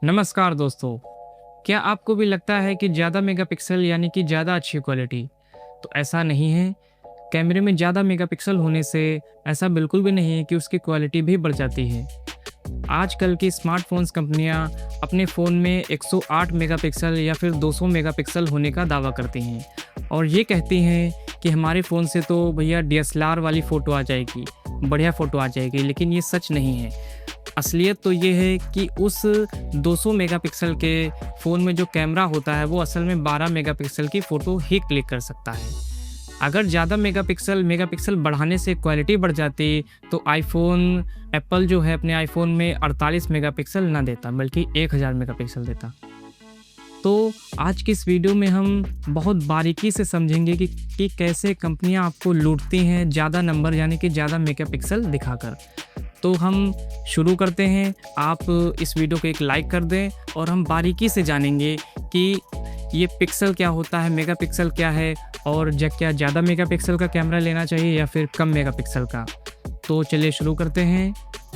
नमस्कार दोस्तों, क्या आपको भी लगता है कि ज़्यादा मेगापिक्सल यानी कि ज़्यादा अच्छी क्वालिटी? तो ऐसा नहीं है। कैमरे में ज़्यादा मेगापिक्सल होने से ऐसा बिल्कुल भी नहीं है कि उसकी क्वालिटी भी बढ़ जाती है। आजकल की स्मार्टफ़ोन्स कंपनियां अपने फ़ोन में 108 मेगापिक्सल या फिर 200 मेगापिक्सल होने का दावा करती हैं और ये कहती हैं कि हमारे फ़ोन से तो भैया डीएसएलआर वाली फ़ोटो आ जाएगी, बढ़िया फ़ोटो आ जाएगी, लेकिन ये सच नहीं है। असलियत तो ये है कि उस 200 मेगापिक्सल के फ़ोन में जो कैमरा होता है वो असल में 12 मेगापिक्सल की फ़ोटो ही क्लिक कर सकता है। अगर ज़्यादा मेगापिक्सल बढ़ाने से क्वालिटी बढ़ जाती तो एप्पल जो है अपने आईफ़ोन में 48 मेगापिक्सल ना देता बल्कि 1000 मेगापिक्सल देता। तो आज की इस वीडियो में हम बहुत बारीकी से समझेंगे कि कैसे कंपनियां आपको लूटती हैं ज़्यादा नंबर यानी कि ज़्यादा मेगापिक्सल दिखाकर। तो हम शुरू करते हैं। आप इस वीडियो को एक लाइक कर दें और हम बारीकी से जानेंगे कि ये पिक्सल क्या होता है, मेगापिक्सल क्या है और क्या ज़्यादा मेगापिक्सल का कैमरा लेना चाहिए या फिर कम मेगापिक्सल का। तो चलिए शुरू करते हैं।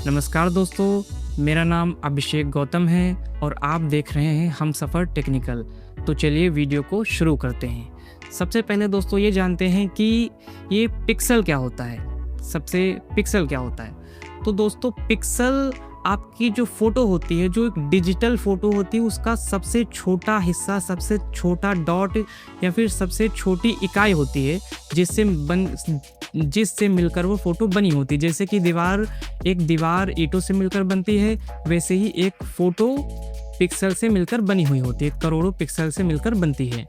नमस्कार दोस्तों, मेरा नाम अभिषेक गौतम है और आप देख रहे हैं हमसफ़र टेक्निकल। तो चलिए वीडियो को शुरू करते हैं। सबसे पहले दोस्तों ये जानते हैं कि ये पिक्सल क्या होता है। पिक्सल क्या होता है? तो दोस्तों पिक्सल आपकी जो फ़ोटो होती है, जो एक डिजिटल फ़ोटो होती है, उसका सबसे छोटा हिस्सा, सबसे छोटा डॉट या फिर सबसे छोटी इकाई होती है जिससे मिलकर वो फ़ोटो बनी होती है। जैसे कि एक दीवार ईंटों से मिलकर बनती है, वैसे ही एक फ़ोटो पिक्सल से मिलकर बनी हुई होती है, करोड़ों पिक्सल से मिलकर बनती है।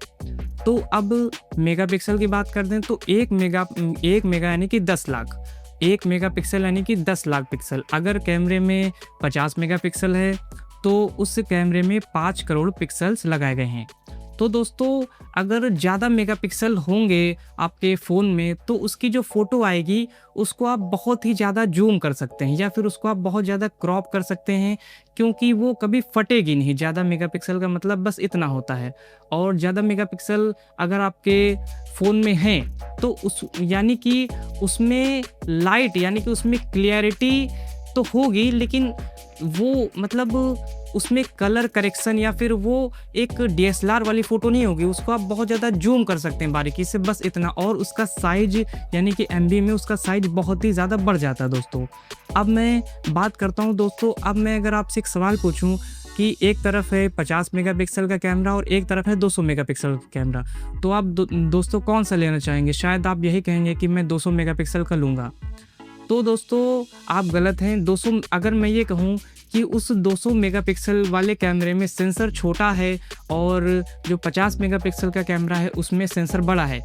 तो अब मेगापिक्सल की बात करते हैं तो 1 मेगा यानी कि 10 लाख। 1 मेगापिक्सल यानी कि 10 लाख पिक्सल। अगर कैमरे में 50 मेगापिक्सल है तो उस कैमरे में 5 करोड़ पिक्सल्स लगाए गए हैं। तो दोस्तों अगर ज़्यादा मेगापिक्सल होंगे आपके फ़ोन में तो उसकी जो फ़ोटो आएगी उसको आप बहुत ही ज़्यादा जूम कर सकते हैं या फिर उसको आप बहुत ज़्यादा क्रॉप कर सकते हैं, क्योंकि वो कभी फटेगी नहीं। ज़्यादा मेगापिक्सल का मतलब बस इतना होता है। और ज़्यादा मेगापिक्सल अगर आपके फ़ोन में हैं तो यानी कि उसमें लाइट यानी कि उसमें क्लियरिटी तो होगी, लेकिन वो मतलब उसमें कलर करेक्शन या फिर वो एक डीएसएलआर वाली फ़ोटो नहीं होगी। उसको आप बहुत ज़्यादा जूम कर सकते हैं बारीकी से, बस इतना। और उसका साइज़ यानी कि एमबी में उसका साइज़ बहुत ही ज़्यादा बढ़ जाता है दोस्तों। अब मैं बात करता हूँ दोस्तों, अब मैं अगर आपसे एक सवाल पूछूँ कि एक तरफ है 50 मेगापिक्सल का कैमरा और एक तरफ है 200 मेगापिक्सल का कैमरा, तो आप दोस्तों कौन सा लेना चाहेंगे? शायद आप यही कहेंगे कि मैं 200 मेगापिक्सल का लूँगा। तो दोस्तों आप गलत हैं। 200 अगर मैं ये कहूँ कि उस 200 मेगापिक्सल वाले कैमरे में सेंसर छोटा है और जो 50 मेगापिक्सल का कैमरा है उसमें सेंसर बड़ा है,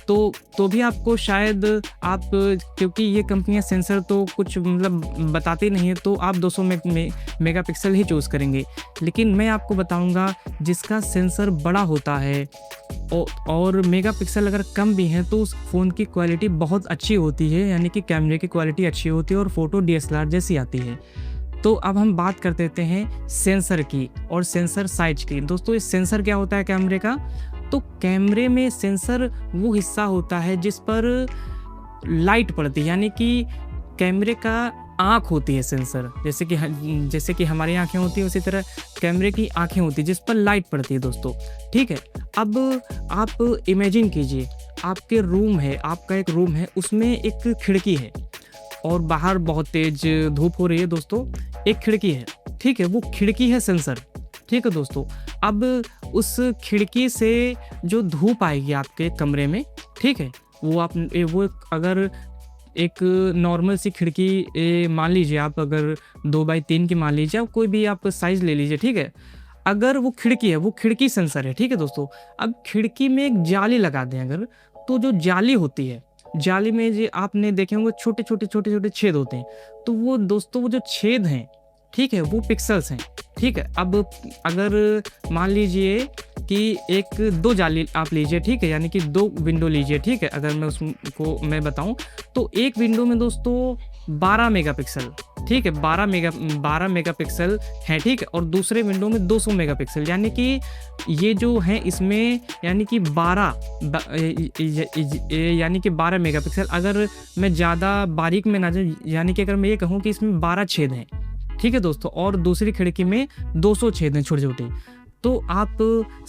तो भी आपको शायद क्योंकि ये कंपनियां सेंसर तो कुछ मतलब बताती नहीं है, तो आप 200 मेगापिक्सल ही चूज़ करेंगे। लेकिन मैं आपको बताऊंगा जिसका सेंसर बड़ा होता है और मेगापिक्सल अगर कम भी हैं तो उस फ़ोन की क्वालिटी बहुत अच्छी होती है, यानी कि कैमरे की क्वालिटी अच्छी होती है और फ़ोटो डीएसएलआर जैसी आती है। तो अब हम बात कर देते हैं सेंसर की और सेंसर साइज की। दोस्तों ये सेंसर क्या होता है कैमरे का? तो कैमरे में सेंसर वो हिस्सा होता है जिस पर लाइट पड़ती है, यानी कि कैमरे का आँख होती है सेंसर। जैसे कि हमारी आँखें होती हैं उसी तरह कैमरे की आँखें होती है जिस पर लाइट पड़ती है दोस्तों। ठीक है, अब आप इमेजिन कीजिए आपके रूम है, आपका एक रूम है, उसमें एक खिड़की है और बाहर बहुत तेज धूप हो रही है दोस्तों। एक खिड़की है, ठीक है, वो खिड़की है सेंसर। ठीक है दोस्तों, अब उस खिड़की से जो धूप आएगी आपके कमरे में, ठीक है, वो अगर एक नॉर्मल सी खिड़की मान लीजिए आप, अगर 2x3 की मान लीजिए, कोई भी आप साइज़ ले लीजिए, ठीक है। अगर वो खिड़की है, वो खिड़की सेंसर है, ठीक है दोस्तों। अब खिड़की में एक जाली लगा दें अगर, तो जो जाली होती है, जाली में जो आपने देखे होंगे छोटे छोटे छेद होते हैं, तो वो दोस्तों वो जो छेद हैं, ठीक है, वो पिक्सल्स हैं। ठीक है, अब अगर मान लीजिए कि 2 जाली आप लीजिए, ठीक है, यानी कि 2 विंडो लीजिए, ठीक है। अगर मैं बताऊं तो एक विंडो में दोस्तों 12 मेगापिक्सल, ठीक है, 12 मेगापिक्सल है, ठीक है, और दूसरे विंडो में 200 मेगापिक्सल, यानी कि ये जो है इसमें यानी कि 12 मेगापिक्सल। अगर मैं ज़्यादा बारीक में ना जाऊँ, यानी कि अगर मैं ये कहूँ कि इसमें 12 छेद हैं, ठीक है दोस्तों, और दूसरी खिड़की में 200 छेद हैं छोटे छोटे। तो आप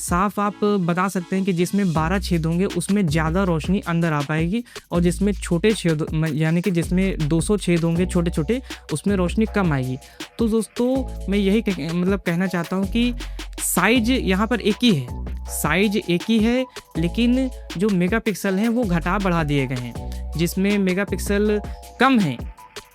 साफ आप बता सकते हैं कि जिसमें 12 छेद होंगे उसमें ज़्यादा रोशनी अंदर आ पाएगी, और जिसमें छोटे छेद यानी कि जिसमें 200 छेद होंगे छोटे छोटे उसमें रोशनी कम आएगी। तो दोस्तों मैं यही मतलब कहना चाहता हूँ कि साइज यहाँ पर एक ही है, साइज एक ही है, लेकिन जो मेगापिक्सल हैं वो घटा बढ़ा दिए गए हैं। जिसमें मेगापिक्सल कम है,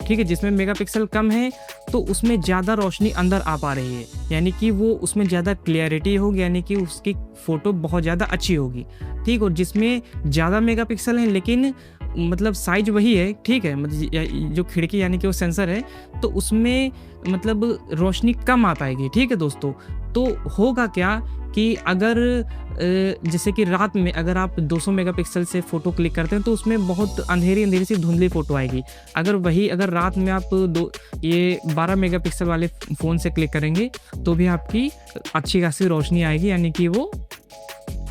ठीक है, जिसमें मेगापिक्सल कम है तो उसमें ज़्यादा रोशनी अंदर आ पा रही है, यानी कि वो उसमें ज़्यादा क्लियरिटी होगी, यानी कि उसकी फ़ोटो बहुत ज़्यादा अच्छी होगी, ठीक। और जिसमें ज़्यादा मेगापिक्सल हैं लेकिन मतलब साइज वही है, ठीक है, मतलब जो खिड़की यानी कि वो सेंसर है तो उसमें मतलब रोशनी कम आ पाएगी, ठीक है दोस्तों। तो होगा क्या कि अगर जैसे कि रात में अगर आप 200 मेगापिक्सल से फ़ोटो क्लिक करते हैं तो उसमें बहुत अंधेरी सी धुंधली फ़ोटो आएगी। अगर रात में आप ये 12 मेगापिक्सल वाले फ़ोन से क्लिक करेंगे तो भी आपकी अच्छी खासी रोशनी आएगी, यानी कि वो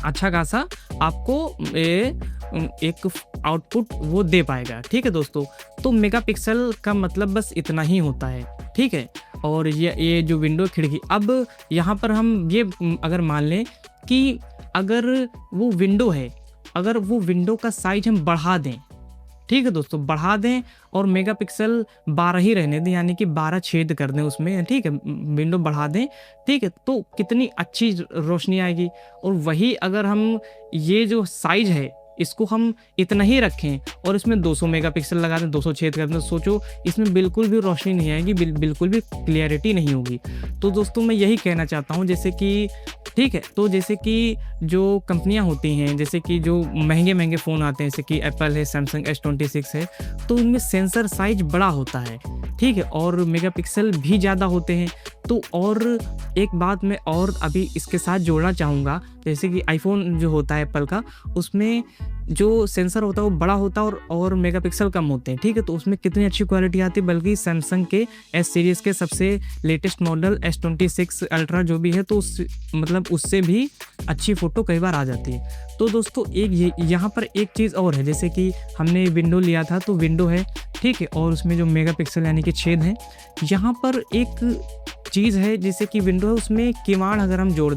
अच्छा खासा आपको एक आउटपुट वो दे पाएगा, ठीक है दोस्तों। तो मेगापिक्सल का मतलब बस इतना ही होता है, ठीक है। और ये जो विंडो खिड़की, अब यहाँ पर हम ये अगर मान लें कि अगर वो विंडो है, अगर वो विंडो का साइज हम बढ़ा दें, ठीक है दोस्तों, बढ़ा दें और मेगापिक्सल 12 ही रहने दें, यानी कि 12 छेद कर दें उसमें, ठीक है, विंडो बढ़ा दें, ठीक है, तो कितनी अच्छी रोशनी आएगी। और वही अगर हम ये जो साइज है इसको हम इतना ही रखें और इसमें 200 मेगापिक्सल लगा दें, 200 छेद कर दें, सोचो इसमें बिल्कुल भी रोशनी नहीं आएगी, बिल्कुल भी क्लियरिटी नहीं होगी। तो दोस्तों मैं यही कहना चाहता हूँ, जैसे कि ठीक है, तो जैसे कि जो कंपनियां होती हैं, जैसे कि जो महंगे फ़ोन आते हैं, जैसे कि एप्पल है, सैमसंग S26 है, तो उनमें सेंसर साइज बड़ा होता है, ठीक है, और मेगापिक्सल भी ज़्यादा होते हैं। तो और एक बात मैं और अभी इसके साथ जोड़ना चाहूँगा, जैसे कि आईफोन जो होता है एप्पल का, उसमें जो सेंसर होता है वो बड़ा होता है और मेगापिक्सल कम होते हैं, ठीक है। तो उसमें कितनी अच्छी क्वालिटी आती है, बल्कि सैमसंग के S सीरीज़ के सबसे लेटेस्ट मॉडल S26 अल्ट्रा जो भी है, तो मतलब उससे भी अच्छी फ़ोटो कई बार आ जाती है। तो दोस्तों एक यहाँ पर एक चीज़ और है, जैसे कि हमने विंडो लिया था, तो विंडो है, ठीक है, और उसमें जो मेगापिक्सल यानी कि छेद हैं, यहाँ पर एक चीज़ है जैसे कि विंडो है, उसमें किवाड़ अगर हम जोड़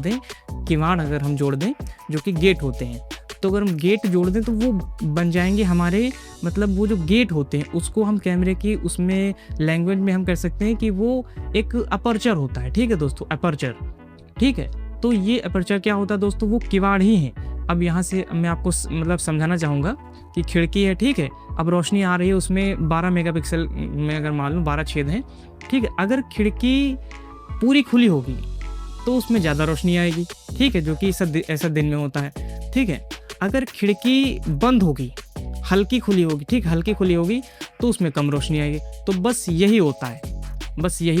दें जो कि गेट होते हैं, तो अगर हम गेट जोड़ दें तो वो बन जाएंगे हमारे, मतलब वो जो गेट होते हैं उसको हम कैमरे की उसमें लैंग्वेज में हम कर सकते हैं कि वो एक अपर्चर होता है, ठीक है दोस्तों, अपर्चर, ठीक है। तो ये अपर्चर क्या होता है दोस्तों, वो किवाड़ ही है। अब यहाँ से मैं आपको मतलब समझाना चाहूँगा कि खिड़की है, ठीक है, अब रोशनी आ रही है, उसमें 12 मेगापिक्सल में अगर मान लो 12 छेद हैं, ठीक है, अगर खिड़की पूरी खुली होगी तो उसमें ज़्यादा रोशनी आएगी, ठीक है, जो कि ऐसा दिन में होता है, ठीक है। अगर खिड़की बंद होगी, हल्की खुली होगी, ठीक, हल्की खुली होगी, तो उसमें कम रोशनी आएगी। तो बस यही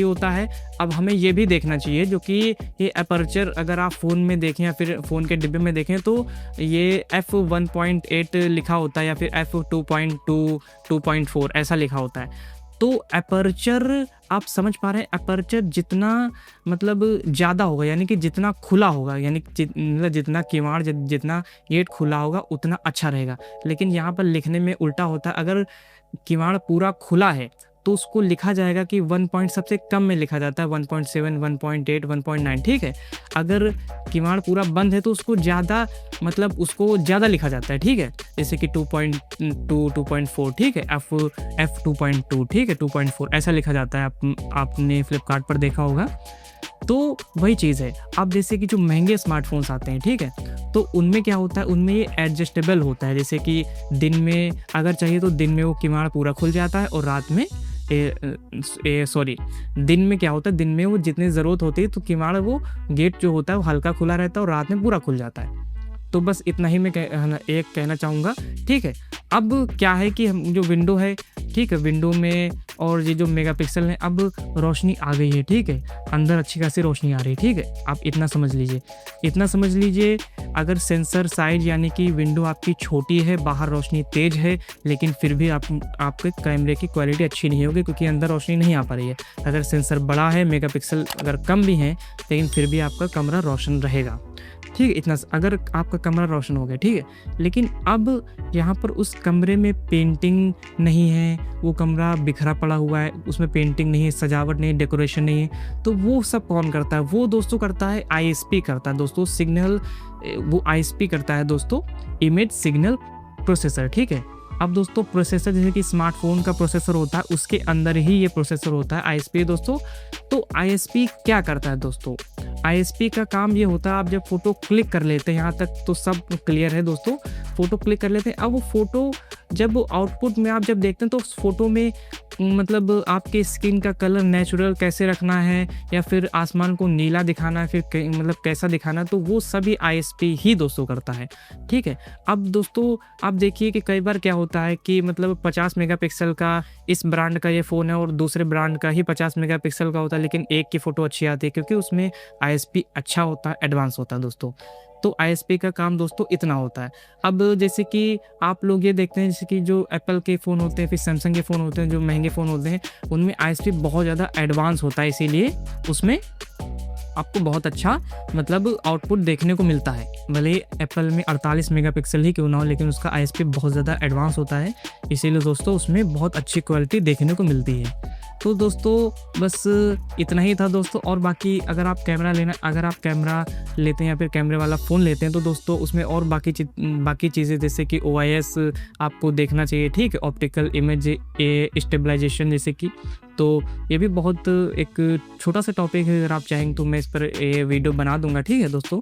होता है। अब हमें ये भी देखना चाहिए जो कि ये अपर्चर अगर आप फ़ोन में देखें या फिर फ़ोन के डिब्बे में देखें तो ये f1.8 लिखा होता है या फिर f2.2 2.4 ऐसा लिखा होता है। तो अपर्चर आप समझ पा रहे हैं, अपर्चर जितना मतलब ज़्यादा होगा, यानी कि जितना खुला होगा, यानी मतलब जितना किवाड़ जितना गेट खुला होगा उतना अच्छा रहेगा। लेकिन यहाँ पर लिखने में उल्टा होता है, अगर किवाड़ पूरा खुला है तो उसको लिखा जाएगा कि 1 पॉइंट सबसे कम में लिखा जाता है, 1.7 1.8 1.9, ठीक है। अगर किवाड़ पूरा बंद है तो उसको ज़्यादा मतलब उसको ज़्यादा लिखा जाता है, ठीक है, जैसे कि 2.2 2.4, ठीक है, f2.2, ठीक है, 2.4 ऐसा लिखा जाता है। आपने फ्लिपकार्ट पर देखा होगा। तो वही चीज़ है। अब जैसे कि जो महंगे स्मार्टफोन्स आते हैं, ठीक है, तो उनमें क्या होता है, उनमें ये एडजस्टेबल होता है, जैसे कि दिन में अगर चाहिए तो दिन में वो किवाड़ पूरा खुल जाता है और रात में दिन में क्या होता है, दिन में वो जितनी ज़रूरत होती है तो किवाड़ वो गेट जो होता है वो हल्का खुला रहता है और रात में पूरा खुल जाता है। तो बस इतना ही मैं कहना चाहूँगा, ठीक है। अब क्या है कि हम जो विंडो है, ठीक है, विंडो में और ये जो मेगापिक्सल है, अब रोशनी आ गई है, ठीक है, अंदर अच्छी खासी रोशनी आ रही है, ठीक है। आप इतना समझ लीजिए अगर सेंसर साइज यानी कि विंडो आपकी छोटी है, बाहर रोशनी तेज़ है, लेकिन फिर भी आपके कैमरे की क्वालिटी अच्छी नहीं होगी क्योंकि अंदर रोशनी नहीं आ पा रही है। अगर सेंसर बड़ा है, मेगापिक्सल अगर कम भी हैं, लेकिन फिर भी आपका कमरा रोशन रहेगा। ठीक है, इतना अगर आपका कमरा रोशन हो गया, ठीक है। लेकिन अब यहाँ पर उस कमरे में पेंटिंग नहीं है, वो कमरा बिखरा पड़ा हुआ है, उसमें पेंटिंग नहीं है, सजावट नहीं है, डेकोरेशन नहीं है, तो वो सब कौन करता है? वो दोस्तों करता है आईएसपी करता है दोस्तों, सिग्नल, वो आईएसपी करता है दोस्तों, इमेज सिग्नल प्रोसेसर, ठीक है। अब दोस्तों प्रोसेसर जैसे कि स्मार्टफोन का प्रोसेसर होता है, उसके अंदर ही ये प्रोसेसर होता है आईएसपी दोस्तों। तो आईएसपी क्या करता है दोस्तों? आईएसपी का काम ये होता है, आप जब फोटो क्लिक कर लेते हैं, यहाँ तक तो सब क्लियर है दोस्तों, फोटो क्लिक कर लेते हैं। अब वो फोटो जब आउटपुट में आप जब देखते हैं तो उस फोटो में मतलब आपके स्किन का कलर नेचुरल कैसे रखना है, या फिर आसमान को नीला दिखाना है, फिर मतलब कैसा दिखाना है, तो वो सभी आईएसपी ही दोस्तों करता है, ठीक है। अब दोस्तों आप देखिए कि कई बार क्या होता है कि मतलब 50 मेगापिक्सल का इस ब्रांड का ये फ़ोन है और दूसरे ब्रांड का ही 50 मेगापिक्सल का होता है, लेकिन एक की फ़ोटो अच्छी आती है क्योंकि उसमें आईएसपी अच्छा होता है, एडवांस होता है दोस्तों। तो आईएसपी का काम दोस्तों इतना होता है। अब जैसे कि आप लोग ये देखते हैं, जैसे कि जो एप्पल के फ़ोन होते हैं, फिर सैमसंग के फ़ोन होते हैं, जो महंगे फ़ोन होते हैं, उनमें आईएसपी बहुत ज़्यादा एडवांस होता है, इसीलिए उसमें आपको बहुत अच्छा मतलब आउटपुट देखने को मिलता है। भले एप्पल में 48 मेगापिक्सल ही क्यों ना हो, लेकिन उसका आईएसपी बहुत ज़्यादा एडवांस होता है, इसीलिए दोस्तों उसमें बहुत अच्छी क्वालिटी देखने को मिलती है। तो दोस्तों बस इतना ही था दोस्तों। और बाकी अगर आप कैमरा लेते हैं या फिर कैमरे वाला फ़ोन लेते हैं, तो दोस्तों उसमें और बाकी चीज़ें जैसे कि OIS आपको देखना चाहिए, ठीक है, ऑप्टिकल इमेज स्टेबलाइजेशन जैसे कि। तो ये भी बहुत एक छोटा सा टॉपिक है, अगर आप चाहेंगे तो मैं इस पर ये वीडियो बना दूंगा, ठीक है दोस्तों।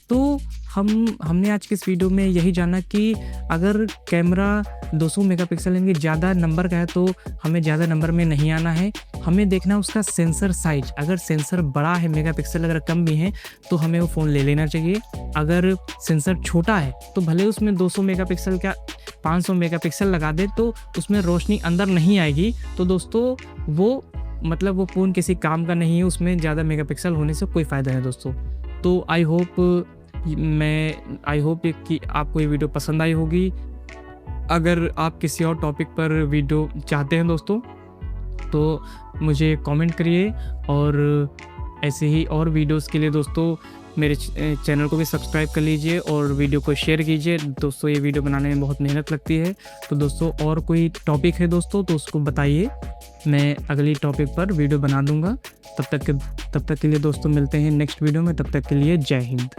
तो हमने आज के इस वीडियो में यही जाना कि अगर कैमरा 200 मेगापिक्सल यानी ज़्यादा नंबर का है तो हमें ज़्यादा नंबर में नहीं आना है, हमें देखना है उसका सेंसर साइज। अगर सेंसर बड़ा है, मेगापिक्सल अगर कम भी है, तो हमें वो फ़ोन ले लेना चाहिए। अगर सेंसर छोटा है तो भले उसमें 200 मेगापिक्सल का 500 मेगापिक्सल लगा दे, तो उसमें रोशनी अंदर नहीं आएगी, तो दोस्तों वो मतलब वो फ़ोन किसी काम का नहीं है, उसमें ज़्यादा मेगापिक्सल होने से कोई फ़ायदा नहीं दोस्तों। तो आई होप कि आपको ये वीडियो पसंद आई होगी। अगर आप किसी और टॉपिक पर वीडियो चाहते हैं दोस्तों, तो मुझे कमेंट करिए, और ऐसे ही और वीडियोस के लिए दोस्तों मेरे चैनल को भी सब्सक्राइब कर लीजिए और वीडियो को शेयर कीजिए दोस्तों। ये वीडियो बनाने में बहुत मेहनत लगती है, तो दोस्तों और कोई टॉपिक है दोस्तों तो उसको बताइए, मैं अगली टॉपिक पर वीडियो बना दूंगा। तब तक के लिए दोस्तों मिलते हैं नेक्स्ट वीडियो में, तब तक के लिए जय हिंद।